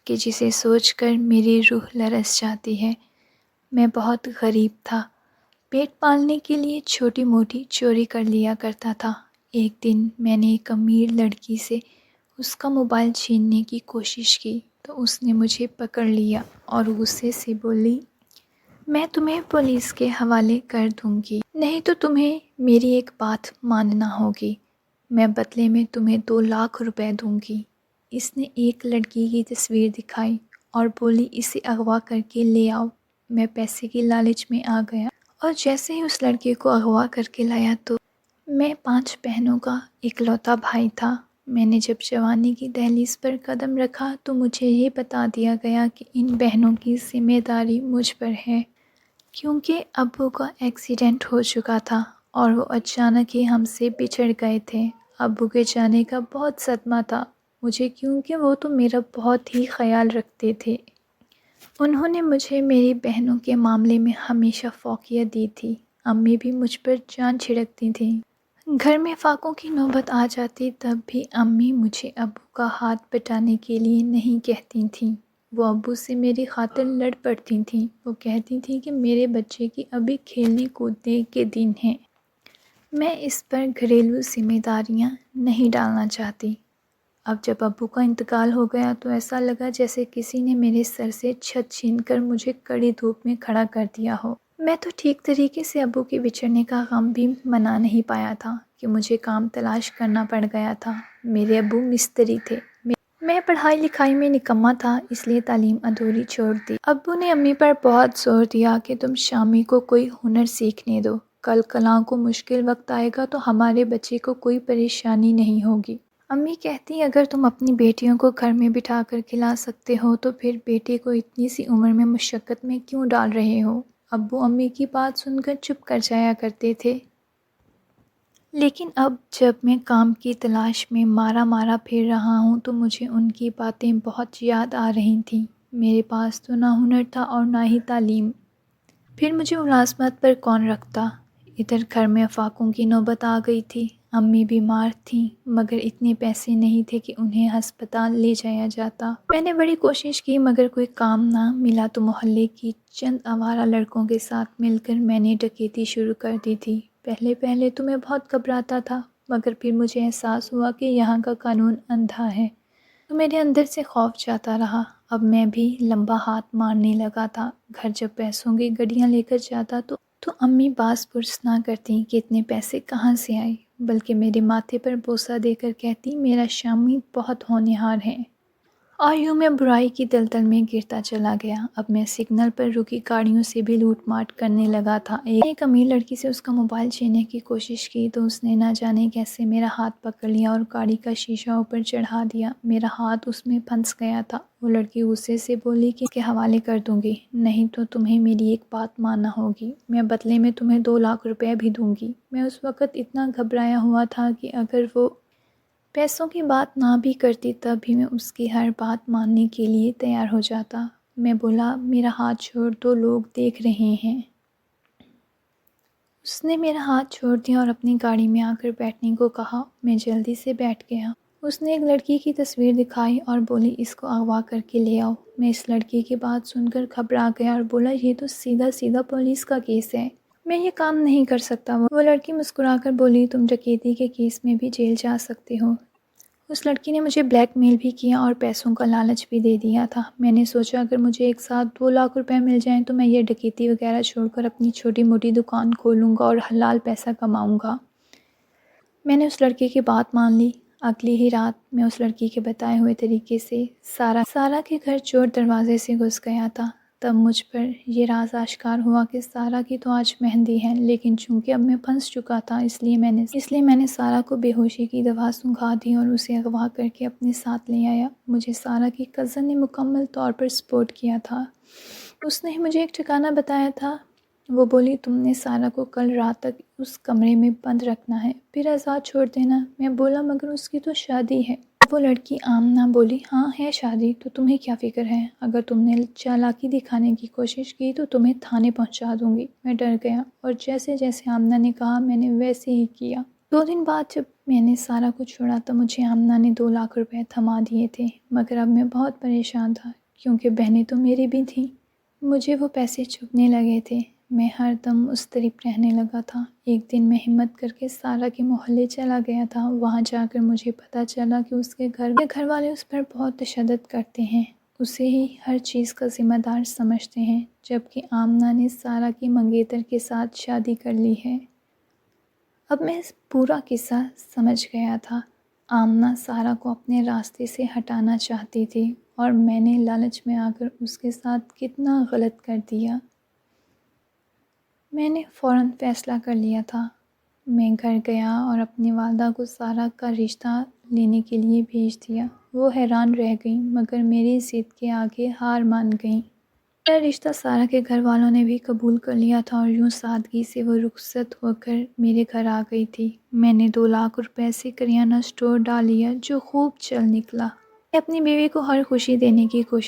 کہ جسے سوچ کر میری روح لرز جاتی ہے۔ میں بہت غریب تھا، پیٹ پالنے کے لیے چھوٹی موٹی چوری کر لیا کرتا تھا۔ ایک دن میں نے ایک امیر لڑکی سے اس کا موبائل چھیننے کی کوشش کی تو اس نے مجھے پکڑ لیا اور غصے سے بولی، میں تمہیں پولیس کے حوالے کر دوں گی، نہیں تو تمہیں میری ایک بات ماننا ہوگی، میں بدلے میں تمہیں 2 لاکھ روپے دوں گی۔ اس نے ایک لڑکی کی تصویر دکھائی اور بولی، اسے اغوا کر کے لے آؤ۔ میں پیسے کی لالچ میں آ گیا اور جیسے ہی اس لڑکی کو اغوا کر کے لایا تو میں 5 بہنوں کا اکلوتا بھائی تھا۔ میں نے جب جوانی کی دہلیز پر قدم رکھا تو مجھے یہ بتا دیا گیا کہ ان بہنوں کی ذمہ داری مجھ پر ہے، کیونکہ ابو کا ایکسیڈنٹ ہو چکا تھا اور وہ اچانک ہی ہم سے بچھڑ گئے تھے۔ ابو کے جانے کا بہت صدمہ تھا مجھے، کیونکہ وہ تو میرا بہت ہی خیال رکھتے تھے۔ انہوں نے مجھے میری بہنوں کے معاملے میں ہمیشہ فوقیت دی تھی۔ امی بھی مجھ پر جان چھڑکتی تھیں۔ گھر میں فاقوں کی نوبت آ جاتی تب بھی امی مجھے ابو کا ہاتھ بٹانے کے لیے نہیں کہتی تھیں۔ وہ ابو سے میری خاطر لڑ پڑتی تھیں۔ وہ کہتی تھیں کہ میرے بچے کی ابھی کھیلنے کودنے کے دن ہیں۔ میں اس پر گھریلو ذمہ داریاں نہیں ڈالنا چاہتی۔ اب جب ابو کا انتقال ہو گیا تو ایسا لگا جیسے کسی نے میرے سر سے چھت چھین کر مجھے کڑی دھوپ میں کھڑا کر دیا ہو۔ میں تو ٹھیک طریقے سے ابو کے بچھڑنے کا غم بھی منا نہیں پایا تھا کہ مجھے کام تلاش کرنا پڑ گیا تھا۔ میرے ابو مستری تھے۔ میں پڑھائی لکھائی میں نکما تھا، اس لیے تعلیم ادھوری چھوڑ دی۔ ابو نے امی پر بہت زور دیا کہ تم شامی کو کوئی ہنر سیکھنے دو، کل کلاں کو مشکل وقت آئے گا تو ہمارے بچے کو کوئی پریشانی نہیں ہوگی۔ امی کہتی، اگر تم اپنی بیٹیوں کو گھر میں بٹھا کر کھلا سکتے ہو تو پھر بیٹے کو اتنی سی عمر میں مشقت میں کیوں ڈال رہے ہو؟ ابو امی کی بات سن کر چپ کر جایا کرتے تھے۔ لیکن اب جب میں کام کی تلاش میں مارا پھر رہا ہوں تو مجھے ان کی باتیں بہت یاد آ رہی تھیں۔ میرے پاس تو نہ ہنر تھا اور نہ ہی تعلیم، پھر مجھے ملازمت پر کون رکھتا؟ ادھر گھر میں فاقوں کی نوبت آ گئی تھی۔ امی بیمار تھیں مگر اتنے پیسے نہیں تھے کہ انہیں ہسپتال لے جایا جاتا۔ میں نے بڑی کوشش کی مگر کوئی کام نہ ملا تو محلے کی چند آوارہ لڑکوں کے ساتھ مل کر میں نے ڈکیتی شروع کر دی تھی۔ پہلے تو میں بہت گھبراتا تھا مگر پھر مجھے احساس ہوا کہ یہاں کا قانون اندھا ہے تو میرے اندر سے خوف جاتا رہا۔ اب میں بھی لمبا ہاتھ مارنے لگا تھا۔ گھر جب پیسوں کی گڈیاں لے کر جاتا تو امی باز پرس نہ کرتی کہ اتنے پیسے کہاں سے آئے، بلکہ میرے ماتھے پر بوسہ دے کر کہتی، میرا شامی بہت ہونہار ہے۔ اور یوں میں برائی کی دلدل میں گرتا چلا گیا۔ اب میں سگنل پر رکی گاڑیوں سے بھی لوٹ ماٹ کرنے لگا تھا۔ ایک امیر لڑکی سے اس کا موبائل چھیننے کی کوشش کی تو اس نے نہ جانے کیسے میرا ہاتھ پکڑ لیا اور گاڑی کا شیشہ اوپر چڑھا دیا۔ میرا ہاتھ اس میں پھنس گیا تھا۔ وہ لڑکی غصے سے بولی کہ اس کے حوالے کر دوں گی، نہیں تو تمہیں میری ایک بات ماننا ہوگی، میں بدلے میں تمہیں 2 لاکھ روپے بھی دوں گی۔ میں اس وقت اتنا گھبرایا ہوا تھا کہ اگر وہ پیسوں کی بات نہ بھی کرتی تب بھی میں اس کی ہر بات ماننے کے لیے تیار ہو جاتا۔ میں بولا، میرا ہاتھ چھوڑ دو، لوگ دیکھ رہے ہیں۔ اس نے میرا ہاتھ چھوڑ دیا اور اپنی گاڑی میں آ کر بیٹھنے کو کہا۔ میں جلدی سے بیٹھ گیا۔ اس نے ایک لڑکی کی تصویر دکھائی اور بولی، اس کو اغوا کر کے لے آؤ۔ میں اس لڑکی کی بات سن کر گھبرا گیا اور بولا، یہ تو سیدھا پولیس کا کیس ہے، میں یہ کام نہیں کر سکتا۔ وہ لڑکی مسکرا کر بولی، تم ڈکیتی کے کیس میں بھی جیل جا سکتے ہو۔ اس لڑکی نے مجھے بلیک میل بھی کیا اور پیسوں کا لالچ بھی دے دیا تھا۔ میں نے سوچا اگر مجھے ایک ساتھ 2 لاکھ روپے مل جائیں تو میں یہ ڈکیتی وغیرہ چھوڑ کر اپنی چھوٹی موٹی دکان کھولوں گا اور حلال پیسہ کماؤں گا۔ میں نے اس لڑکی کی بات مان لی۔ اگلی ہی رات میں اس لڑکی کے بتائے ہوئے طریقے سے سارا کے گھر چور دروازے سے گھس گیا تھا۔ تب مجھ پر یہ راز آشکار ہوا کہ سارا کی تو آج مہندی ہے، لیکن چونکہ اب میں پھنس چکا تھا اس لیے میں نے سارا کو بے ہوشی کی دوا سنگھا دی اور اسے اغوا کر کے اپنے ساتھ لے آیا۔ مجھے سارا کی کزن نے مکمل طور پر سپورٹ کیا تھا۔ اس نے مجھے ایک ٹھکانہ بتایا تھا۔ وہ بولی، تم نے سارا کو کل رات تک اس کمرے میں بند رکھنا ہے، پھر آزاد چھوڑ دینا۔ میں بولا، مگر اس کی تو شادی ہے۔ وہ لڑکی آمنہ بولی، ہاں ہے شادی، تو تمہیں کیا فکر ہے؟ اگر تم نے چالاکی دکھانے کی کوشش کی تو تمہیں تھانے پہنچا دوں گی۔ میں ڈر گیا اور جیسے آمنہ نے کہا میں نے ویسے ہی کیا۔ 2 دن بعد جب میں نے سارا کچھ چھوڑا تو مجھے آمنہ نے 2 لاکھ روپے تھما دیے تھے، مگر اب میں بہت پریشان تھا کیونکہ بہنیں تو میری بھی تھیں۔ مجھے وہ پیسے چبھنے لگے تھے، میں ہر دم مضطرب رہنے لگا تھا۔ ایک دن میں ہمت کر کے سارا کے محلے چلا گیا تھا۔ وہاں جا کر مجھے پتہ چلا کہ اس کے گھر والے اس پر بہت تشدد کرتے ہیں، اسے ہی ہر چیز کا ذمہ دار سمجھتے ہیں، جبکہ آمنہ نے سارا کی منگیتر کے ساتھ شادی کر لی ہے۔ اب میں اس پورا قصہ سمجھ گیا تھا۔ آمنہ سارا کو اپنے راستے سے ہٹانا چاہتی تھی اور میں نے لالچ میں آ کر اس کے ساتھ کتنا غلط کر دیا۔ میں نے فوراً فیصلہ کر لیا تھا۔ میں گھر گیا اور اپنی والدہ کو سارا کا رشتہ لینے کے لیے بھیج دیا۔ وہ حیران رہ گئیں مگر میری ضد کے آگے ہار مان گئیں۔ میرا رشتہ سارا کے گھر والوں نے بھی قبول کر لیا تھا اور یوں سادگی سے وہ رخصت ہو کر میرے گھر آ گئی تھی۔ میں نے 2 لاکھ روپے سے کریانہ اسٹور ڈال لیا جو خوب چل نکلا۔ میں اپنی بیوی کو ہر خوشی دینے کی کوشش